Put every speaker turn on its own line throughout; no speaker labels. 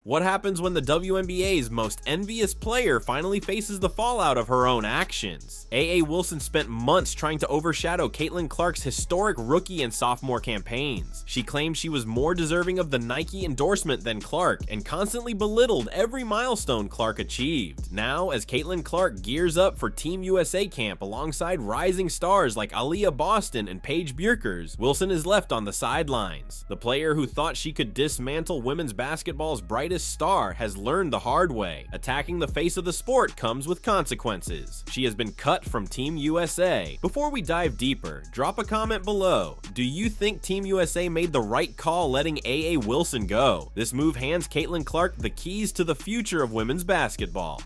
What happens when the WNBA's most envious player finally faces the fallout of her own actions? A.A. Wilson spent months trying to overshadow Caitlin Clark's historic rookie and sophomore campaigns. She claimed she was more deserving of the Nike endorsement than Clark, and constantly belittled every milestone Clark achieved. Now, as Caitlin Clark gears up for Team USA camp alongside rising stars like Aaliyah Boston and Paige Bueckers, Wilson is left on the sidelines. The player who thought she could dismantle women's basketball's brightest star has learned the hard way. Attacking the face of the sport comes with consequences. She has been cut from Team USA. Before we dive deeper, drop a comment below. Do you think Team USA made the right call letting A.A. Wilson go? This move hands Caitlin Clark the keys to the future of women's basketball.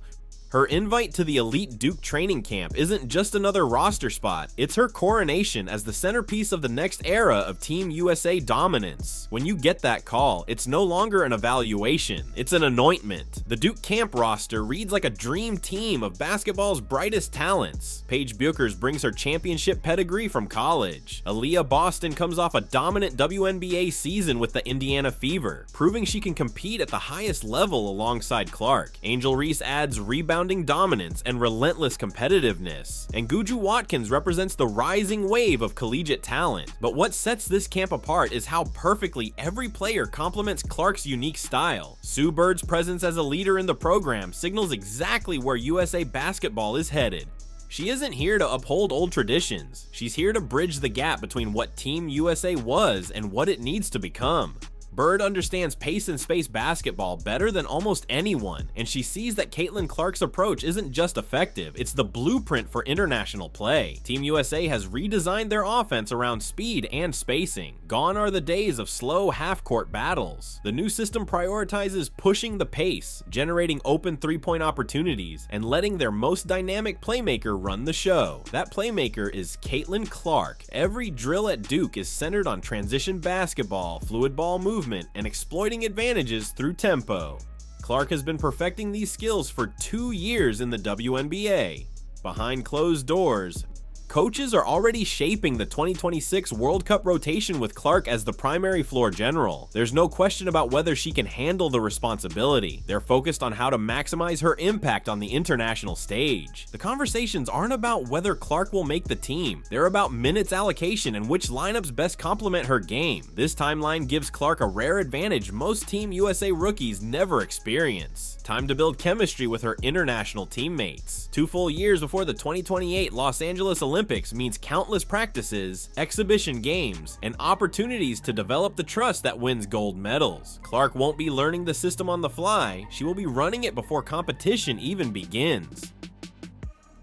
Her invite to the elite Duke training camp isn't just another roster spot, it's her coronation as the centerpiece of the next era of Team USA dominance. When you get that call, it's no longer an evaluation, it's an anointment. The Duke camp roster reads like a dream team of basketball's brightest talents. Paige Bueckers brings her championship pedigree from college. Aaliyah Boston comes off a dominant WNBA season with the Indiana Fever, proving she can compete at the highest level alongside Clark. Angel Reese adds rebounding dominance and relentless competitiveness, and Guju Watkins represents the rising wave of collegiate talent. But what sets this camp apart is how perfectly every player complements Clark's unique style. Sue Bird's presence as a leader in the program signals exactly where USA basketball is headed. She isn't here to uphold old traditions, she's here to bridge the gap between what Team USA was and what it needs to become. Bird understands pace and space basketball better than almost anyone, and she sees that Caitlin Clark's approach isn't just effective, it's the blueprint for international play. Team USA has redesigned their offense around speed and spacing. Gone are the days of slow half-court battles. The new system prioritizes pushing the pace, generating open three-point opportunities, and letting their most dynamic playmaker run the show. That playmaker is Caitlin Clark. Every drill at Duke is centered on transition basketball, fluid ball movement, and exploiting advantages through tempo. Clark has been perfecting these skills for 2 years in the WNBA. Behind closed doors, coaches are already shaping the 2026 World Cup rotation with Clark as the primary floor general. There's no question about whether she can handle the responsibility. They're focused on how to maximize her impact on the international stage. The conversations aren't about whether Clark will make the team. They're about minutes allocation and which lineups best complement her game. This timeline gives Clark a rare advantage most Team USA rookies never experience. Time to build chemistry with her international teammates. 2 full years before the 2028 Los Angeles Olympics means countless practices, exhibition games, and opportunities to develop the trust that wins gold medals. Clark won't be learning the system on the fly, she will be running it before competition even begins.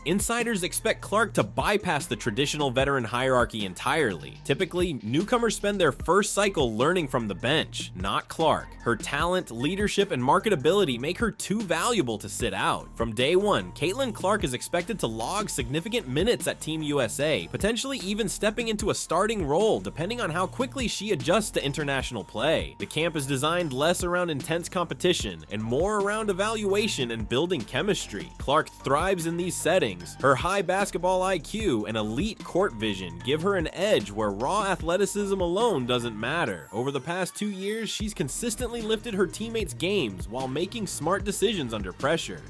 Insiders expect Clark to bypass the traditional veteran hierarchy entirely. Typically, newcomers spend their first cycle learning from the bench, not Clark. Her talent, leadership, and marketability make her too valuable to sit out. From day one, Caitlin Clark is expected to log significant minutes at Team USA, potentially even stepping into a starting role depending on how quickly she adjusts to international play. The camp is designed less around intense competition and more around evaluation and building chemistry. Clark thrives in these settings. Her high basketball IQ and elite court vision give her an edge where raw athleticism alone doesn't matter. Over the past 2 years, she's consistently lifted her teammates' games while making smart decisions under pressure.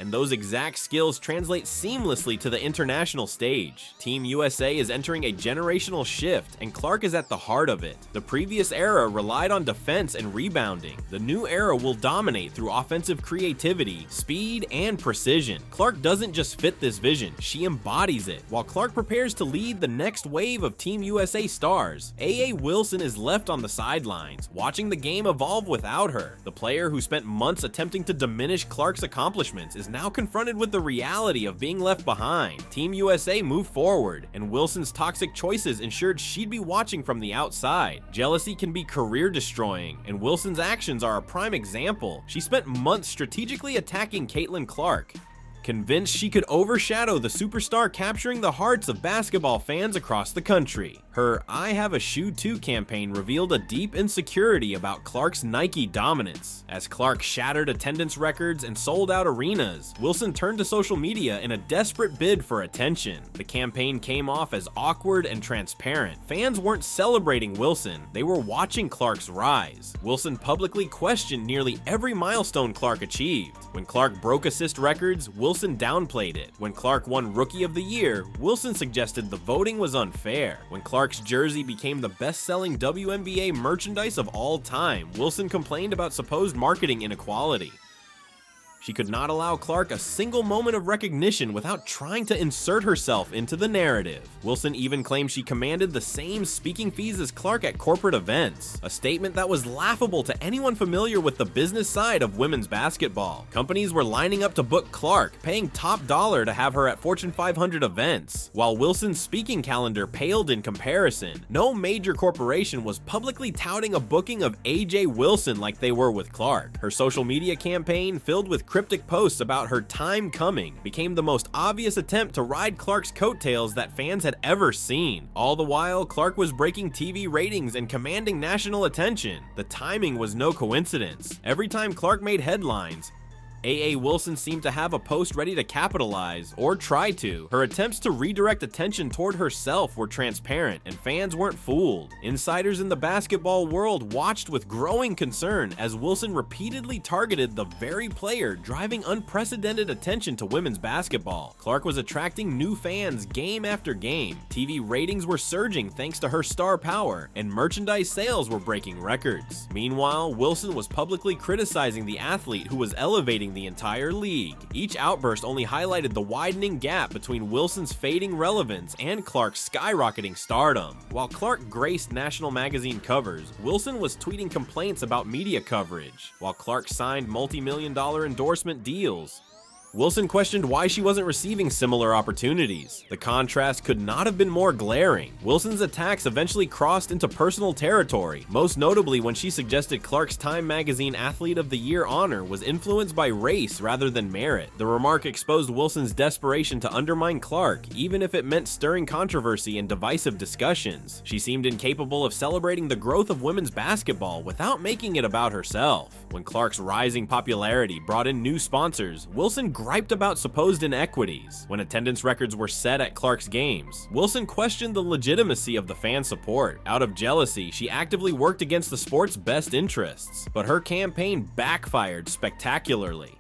And those exact skills translate seamlessly to the international stage. Team USA is entering a generational shift, and Clark is at the heart of it. The previous era relied on defense and rebounding. The new era will dominate through offensive creativity, speed, and precision. Clark doesn't just fit this vision, she embodies it. While Clark prepares to lead the next wave of Team USA stars, A.A. Wilson is left on the sidelines, watching the game evolve without her. The player who spent months attempting to diminish Clark's accomplishments is now confronted with the reality of being left behind. Team USA moved forward, and Wilson's toxic choices ensured she'd be watching from the outside. Jealousy can be career-destroying, and Wilson's actions are a prime example. She spent months strategically attacking Caitlin Clark, convinced she could overshadow the superstar capturing the hearts of basketball fans across the country. Her "I Have a Shoe Too" campaign revealed a deep insecurity about Clark's Nike dominance. As Clark shattered attendance records and sold out arenas, Wilson turned to social media in a desperate bid for attention. The campaign came off as awkward and transparent. Fans weren't celebrating Wilson, they were watching Clark's rise. Wilson publicly questioned nearly every milestone Clark achieved. When Clark broke assist records, Wilson downplayed it. When Clark won Rookie of the Year, Wilson suggested the voting was unfair. When Clark's jersey became the best-selling WNBA merchandise of all time, Wilson complained about supposed marketing inequality. She could not allow Clark a single moment of recognition without trying to insert herself into the narrative. Wilson even claimed she commanded the same speaking fees as Clark at corporate events, a statement that was laughable to anyone familiar with the business side of women's basketball. Companies were lining up to book Clark, paying top dollar to have her at Fortune 500 events, while Wilson's speaking calendar paled in comparison. No major corporation was publicly touting a booking of AJ Wilson like they were with Clark. Her social media campaign, filled with cryptic posts about her time coming, became the most obvious attempt to ride Clark's coattails that fans had ever seen. All the while, Clark was breaking TV ratings and commanding national attention. The timing was no coincidence. Every time Clark made headlines, A.A. Wilson seemed to have a post ready to capitalize, or try to. Her attempts to redirect attention toward herself were transparent, and fans weren't fooled. Insiders in the basketball world watched with growing concern as Wilson repeatedly targeted the very player driving unprecedented attention to women's basketball. Clark was attracting new fans game after game. TV ratings were surging thanks to her star power, and merchandise sales were breaking records. Meanwhile, Wilson was publicly criticizing the athlete who was elevating the entire league. Each outburst only highlighted the widening gap between Wilson's fading relevance and Clark's skyrocketing stardom. While Clark graced national magazine covers, Wilson was tweeting complaints about media coverage. While Clark signed multi-million-dollar endorsement deals, Wilson questioned why she wasn't receiving similar opportunities. The contrast could not have been more glaring. Wilson's attacks eventually crossed into personal territory, most notably when she suggested Clark's Time magazine Athlete of the Year honor was influenced by race rather than merit. The remark exposed Wilson's desperation to undermine Clark, even if it meant stirring controversy and divisive discussions. She seemed incapable of celebrating the growth of women's basketball without making it about herself. When Clark's rising popularity brought in new sponsors, Wilson griped about supposed inequities. When attendance records were set at Clark's games, Wilson questioned the legitimacy of the fan support. Out of jealousy, she actively worked against the sport's best interests, but her campaign backfired spectacularly.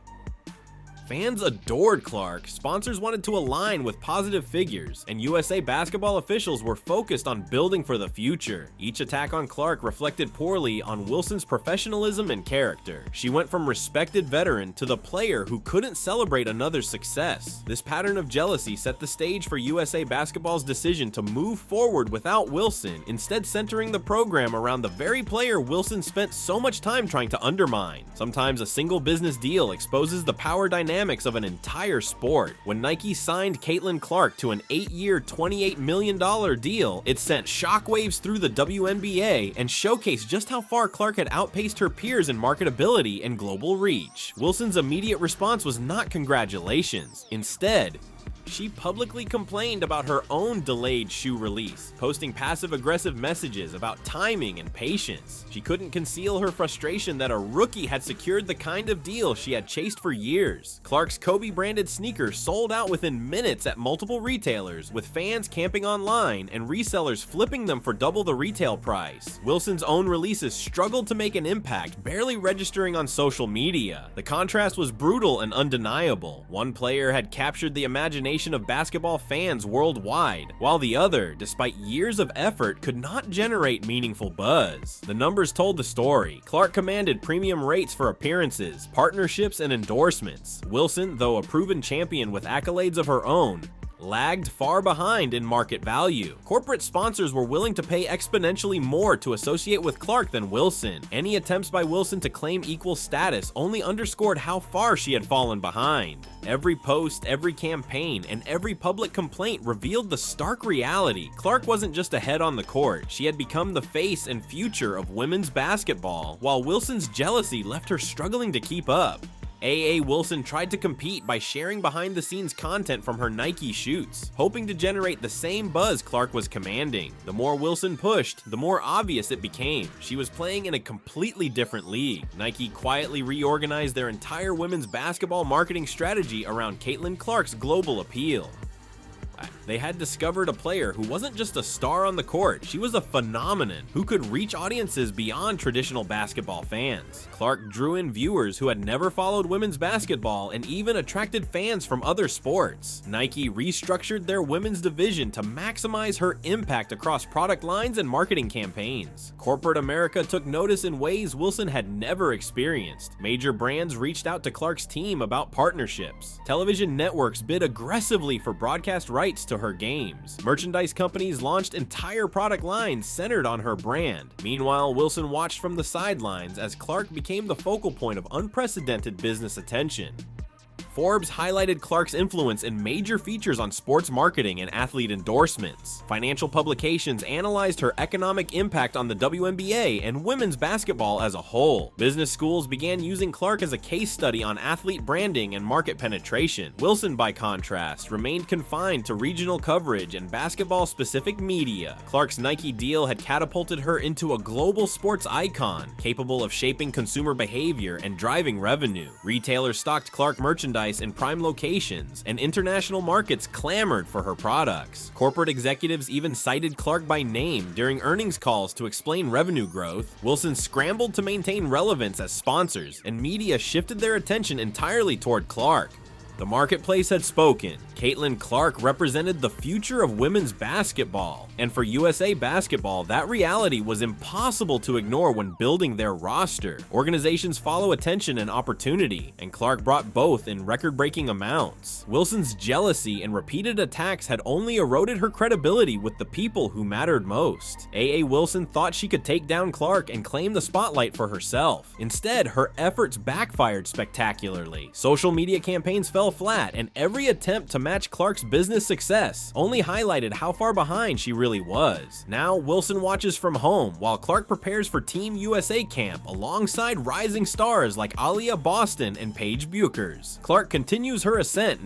Fans adored Clark, sponsors wanted to align with positive figures, and USA basketball officials were focused on building for the future. Each attack on Clark reflected poorly on Wilson's professionalism and character. She went from respected veteran to the player who couldn't celebrate another's success. This pattern of jealousy set the stage for USA basketball's decision to move forward without Wilson, instead centering the program around the very player Wilson spent so much time trying to undermine. Sometimes a single business deal exposes the power dynamics of an entire sport. When Nike signed Caitlin Clark to an 8-year, $28 million deal, it sent shockwaves through the WNBA and showcased just how far Clark had outpaced her peers in marketability and global reach. Wilson's immediate response was not congratulations. Instead, she publicly complained about her own delayed shoe release, posting passive-aggressive messages about timing and patience. She couldn't conceal her frustration that a rookie had secured the kind of deal she had chased for years. Clark's Kobe-branded sneakers sold out within minutes at multiple retailers, with fans camping online and resellers flipping them for double the retail price. Wilson's own releases struggled to make an impact, barely registering on social media. The contrast was brutal and undeniable. One player had captured the imagination of basketball fans worldwide, while the other, despite years of effort, could not generate meaningful buzz. The numbers told the story. Clark commanded premium rates for appearances, partnerships, and endorsements. Wilson, though a proven champion with accolades of her own, lagged far behind in market value. Corporate sponsors were willing to pay exponentially more to associate with Clark than Wilson. Any attempts by Wilson to claim equal status only underscored how far she had fallen behind. Every post, every campaign, and every public complaint revealed the stark reality. Clark wasn't just ahead on the court, she had become the face and future of women's basketball, while Wilson's jealousy left her struggling to keep up. A.A. Wilson tried to compete by sharing behind-the-scenes content from her Nike shoots, hoping to generate the same buzz Clark was commanding. The more Wilson pushed, the more obvious it became. She was playing in a completely different league. Nike quietly reorganized their entire women's basketball marketing strategy around Caitlin Clark's global appeal. They had discovered a player who wasn't just a star on the court, she was a phenomenon who could reach audiences beyond traditional basketball fans. Clark drew in viewers who had never followed women's basketball and even attracted fans from other sports. Nike restructured their women's division to maximize her impact across product lines and marketing campaigns. Corporate America took notice in ways Wilson had never experienced. Major brands reached out to Clark's team about partnerships. Television networks bid aggressively for broadcast rights to her games. Merchandise companies launched entire product lines centered on her brand. Meanwhile, Wilson watched from the sidelines as Clark became the focal point of unprecedented business attention. Forbes highlighted Clark's influence in major features on sports marketing and athlete endorsements. Financial publications analyzed her economic impact on the WNBA and women's basketball as a whole. Business schools began using Clark as a case study on athlete branding and market penetration. Wilson, by contrast, remained confined to regional coverage and basketball-specific media. Clark's Nike deal had catapulted her into a global sports icon, capable of shaping consumer behavior and driving revenue. Retailers stocked Clark merchandise in prime locations, and international markets clamored for her products. Corporate executives even cited Clark by name during earnings calls to explain revenue growth. Wilson scrambled to maintain relevance as sponsors, and media shifted their attention entirely toward Clark. The marketplace had spoken. Caitlin Clark represented the future of women's basketball, and for USA Basketball, that reality was impossible to ignore when building their roster. Organizations follow attention and opportunity, and Clark brought both in record-breaking amounts. Wilson's jealousy and repeated attacks had only eroded her credibility with the people who mattered most. A.A. Wilson thought she could take down Clark and claim the spotlight for herself. Instead, her efforts backfired spectacularly. Social media campaigns fell flat, and every attempt to match Clark's business success only highlighted how far behind she really was. Now, Wilson watches from home while Clark prepares for Team USA camp alongside rising stars like Aaliyah Boston and Paige Buchers. Clark continues her ascent,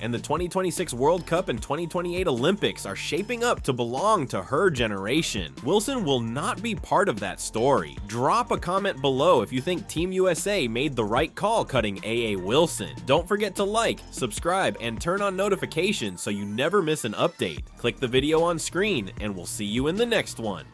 and the 2026 World Cup and 2028 Olympics are shaping up to belong to her generation. Wilson will not be part of that story. Drop a comment below if you think Team USA made the right call cutting A.A. Wilson. Don't forget to like, subscribe, and turn on notifications so you never miss an update. Click the video on screen, and we'll see you in the next one.